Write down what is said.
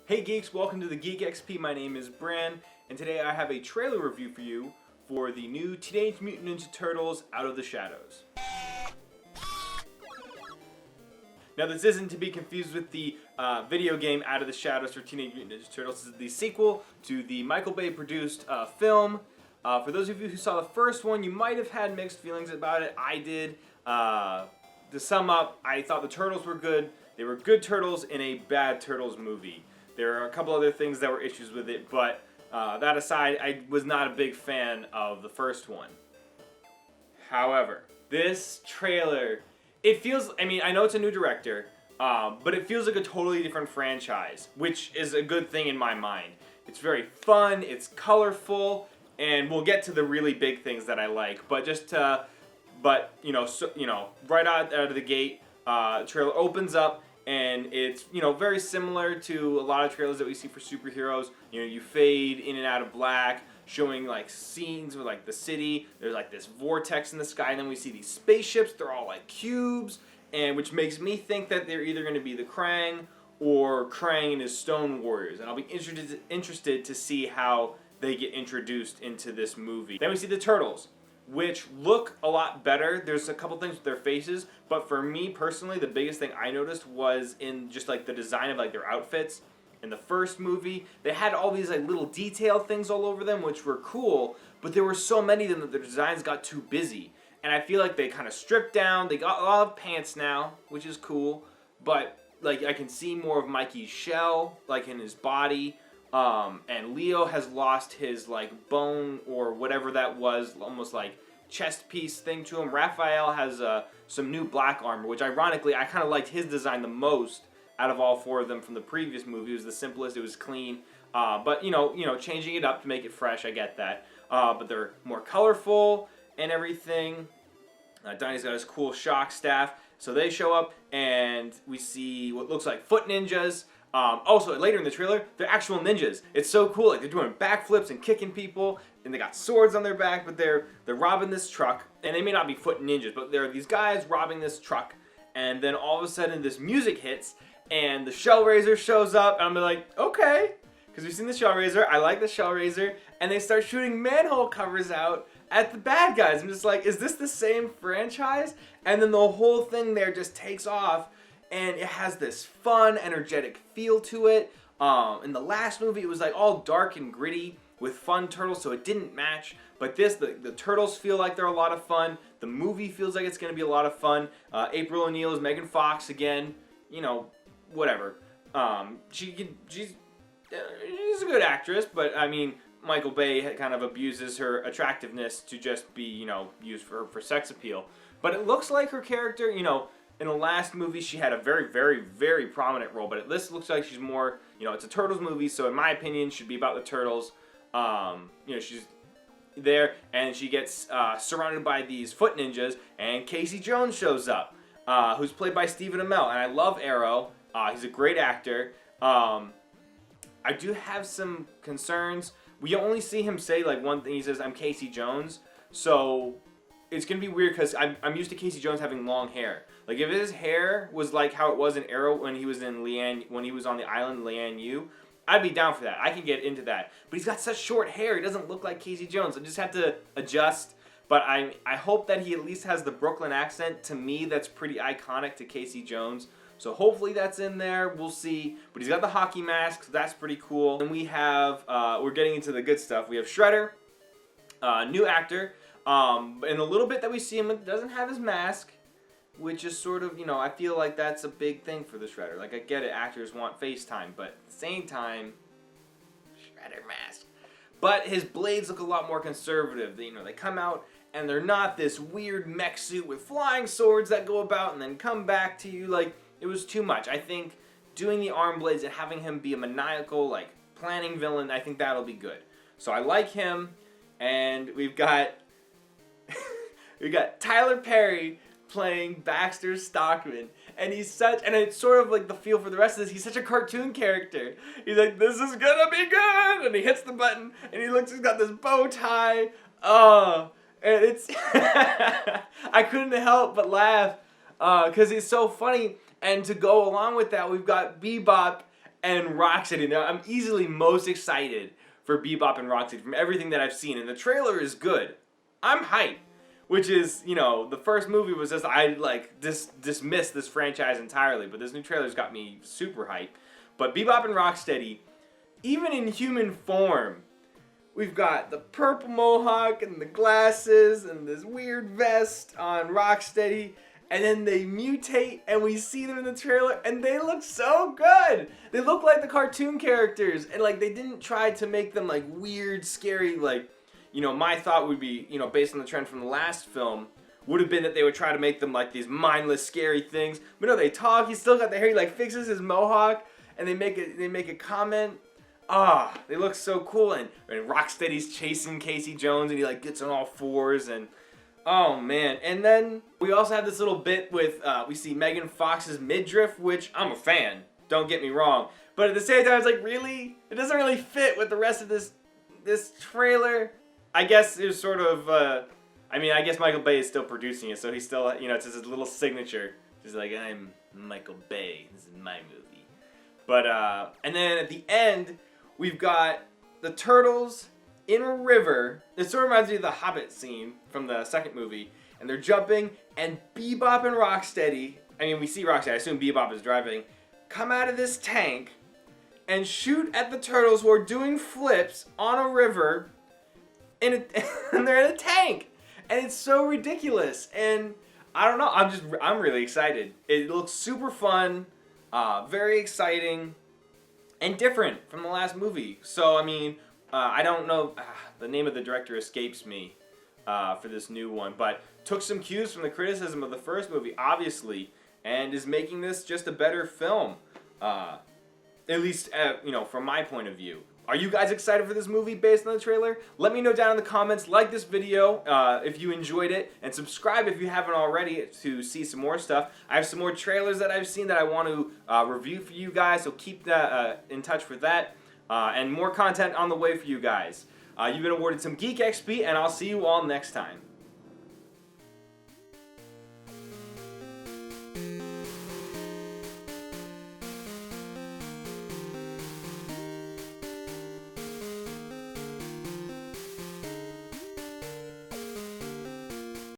Hey geeks, welcome to the Geek XP. My name is Bran, and today I have a trailer review for you for the new Teenage Mutant Ninja Turtles Out of the Shadows. Now this isn't to be confused with the video game Out of the Shadows for Teenage Mutant Ninja Turtles. This is the sequel to the Michael Bay produced film. For those of you who saw the first one, you might have had mixed feelings about it. I did. To sum up, I thought the Turtles were good. They were good Turtles in a bad Turtles movie. There are a couple other things that were issues with it, but that aside, I was not a big fan of the first one. However, this trailer, it feels, I know it's a new director, but it feels like a totally different franchise, which is a good thing in my mind. It's very fun, it's colorful, and we'll get to the really big things that I like, but right out of the gate, the trailer opens up, and it's, very similar to a lot of trailers that we see for superheroes. You fade in and out of black, showing like scenes with like the city. There's like this vortex in the sky, and then we see these spaceships. They're all like cubes, and which makes me think that they're either going to be the Krang or Krang and his Stone Warriors. And I'll be interested to see how they get introduced into this movie. Then we see the Turtles, which look a lot better. There's a couple things with their faces, but for me personally, the biggest thing I noticed was in just like the design of like their outfits. In the first movie, they had all these like little detail things all over them, which were cool, but there were so many of them that their designs got too busy. And I feel like they kind of stripped down. They got a lot of pants now, which is cool, but like I can see more of Mikey's shell, like in his body. And Leo has lost his like bone or whatever that was, almost like chest piece thing to him. Raphael has some new black armor, which ironically I kind of liked his design the most out of all four of them from the previous movie. It was the simplest, it was clean, but changing it up to make it fresh, I get that. But they're more colorful and everything. Donnie's got his cool shock staff, so they show up and we see what looks like foot ninjas. Also, later in the trailer, they're actual ninjas. It's so cool. Like, they're doing backflips and kicking people, and they got swords on their back, but they're robbing this truck. And they may not be foot ninjas, but there are these guys robbing this truck. And then all of a sudden, this music hits, and the Shellraiser shows up, and I'm like, okay. Because we've seen the Shellraiser. I like the Shellraiser. And they start shooting manhole covers out at the bad guys. I'm just like, is this the same franchise? And then the whole thing there just takes off. And it has this fun, energetic feel to it. In the last movie, it was like all dark and gritty with fun turtles, so it didn't match. But this, the turtles feel like they're a lot of fun. The movie feels like it's going to be a lot of fun. April O'Neil is Megan Fox again. Whatever. She's a good actress, but Michael Bay kind of abuses her attractiveness to just be, used for sex appeal. But it looks like her character, in the last movie, she had a very, very, very prominent role, but this looks like she's more, it's a Turtles movie, so in my opinion, should be about the Turtles. She's there, and she gets surrounded by these foot ninjas, and Casey Jones shows up, who's played by Stephen Amell, and I love Arrow. He's a great actor. I do have some concerns. We only see him say, like, one thing. He says, "I'm Casey Jones," so it's going to be weird because I'm used to Casey Jones having long hair. Like, if his hair was like how it was in Arrow when he was on the island Lian Yu, I'd be down for that. I can get into that. But he's got such short hair. He doesn't look like Casey Jones. I just have to adjust. But I hope that he at least has the Brooklyn accent. To me, that's pretty iconic to Casey Jones. So hopefully that's in there. We'll see. But he's got the hockey mask, so that's pretty cool. And we have, we're getting into the good stuff. We have Shredder, new actor. In a little bit that we see him, it doesn't have his mask, which is sort of, I feel like that's a big thing for the Shredder. Like, I get it, actors want FaceTime, but at the same time, Shredder mask. But his blades look a lot more conservative. They come out, and they're not this weird mech suit with flying swords that go about and then come back to you. Like, it was too much. I think doing the arm blades and having him be a maniacal, like, planning villain, I think that'll be good. So I like him, and we've got Tyler Perry playing Baxter Stockman, and and it's sort of like the feel for the rest of this, he's such a cartoon character. He's like, this is gonna be good, and he hits the button, and he's got this bow tie, and it's, I couldn't help but laugh, because he's so funny, and to go along with that, we've got Bebop and Rocksteady. Now, I'm easily most excited for Bebop and Rocksteady from everything that I've seen, and the trailer is good. I'm hyped. Which is, you know, the first movie was just, I like dismissed this franchise entirely, but this new trailer's got me super hyped. But Bebop and Rocksteady, even in human form, we've got the purple mohawk and the glasses and this weird vest on Rocksteady, and then they mutate and we see them in the trailer and they look so good. They look like the cartoon characters, and like they didn't try to make them like weird, scary, like, you know, my thought would be, you know, based on the trend from the last film, would have been that they would try to make them like these mindless, scary things. But no, they talk. He's still got the hair. He like fixes his mohawk, and they make a comment. They look so cool. And Rocksteady's chasing Casey Jones, and he like gets on all fours, and oh man. And then we also have this little bit with we see Megan Fox's midriff, which I'm a fan. Don't get me wrong. But at the same time, it's like, really, it doesn't really fit with the rest of this trailer. I guess it was sort of, I guess Michael Bay is still producing it, so he's still, you know, it's his little signature. He's like, I'm Michael Bay, this is my movie. But, and then at the end, we've got the turtles in a river. It sort of reminds me of the Hobbit scene from the second movie, and they're jumping, and Bebop and Rocksteady, I mean, we see Rocksteady, I assume Bebop is driving, come out of this tank and shoot at the turtles who are doing flips on a river, and they're in a tank, and it's so ridiculous. And I don't know, I'm really excited. It looks super fun, very exciting, and different from the last movie. So I mean, I don't know, the name of the director escapes me for this new one, but took some cues from the criticism of the first movie, obviously, and is making this just a better film. At least, you know, from my point of view. Are you guys excited for this movie based on the trailer? Let me know down in the comments. Like this video if you enjoyed it, and subscribe if you haven't already to see some more stuff. I have some more trailers that I've seen that I want to review for you guys, so keep that in touch for that. And more content on the way for you guys. You've been awarded some Geek XP, and I'll see you all next time.